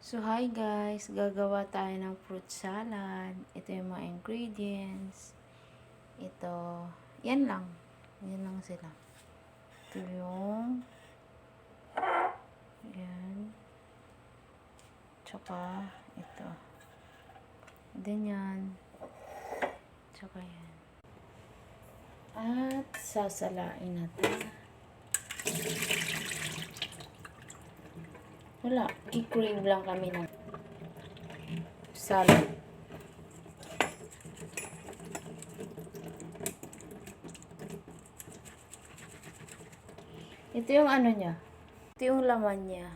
So, hi guys! Gagawa tayo ng fruit salad. Ito yung mga ingredients. Ito, yan lang. Yan lang sila. Ito yung, yan. Tsaka, ito. Then yan. Tsaka yan. At, sasalain natin. Wala. I-crave lang kami ng salad. Ito yung ano niya. Ito yung laman niya.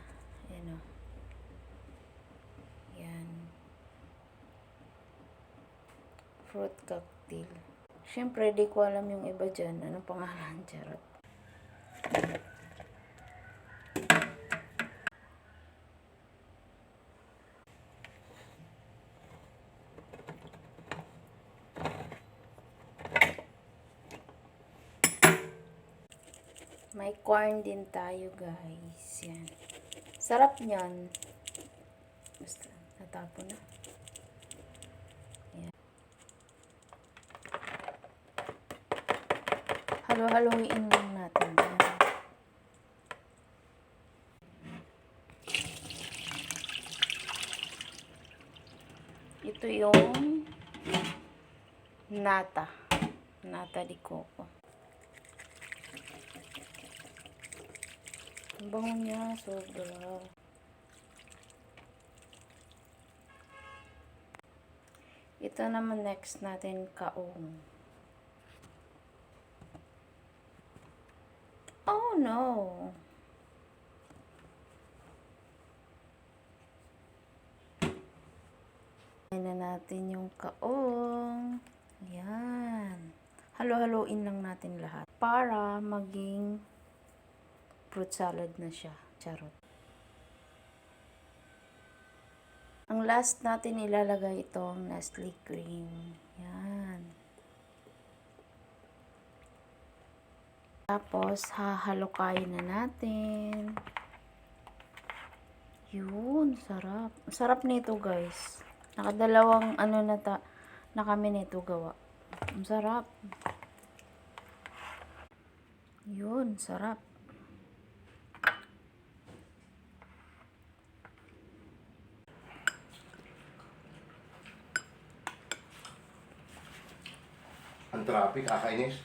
Ayan o. Yan. Fruit cocktail. Siyempre, di ko alam yung iba dyan. Anong pangalan? Charot. May corn din tayo, guys. Yan. Sarap niyan. Basta, natapon na. Yan. Halo-haloin lang natin. Yan. Ito yung nata. Nata di coco. Ang bango niya, sobra. Ito naman next natin, kaong. Oh no! Ayan na natin yung kaong. Yan. Halo-haloin lang natin lahat para maging fruit salad na siya. Charot. Ang last natin ilalagay itong Nestle cream. Yan. Tapos, hahalokayin na natin. Yun, sarap. Sarap nito, guys. Nakadalawang na kami nito gawa. Ang sarap. Yun, sarap. Ang traffic, kakainis.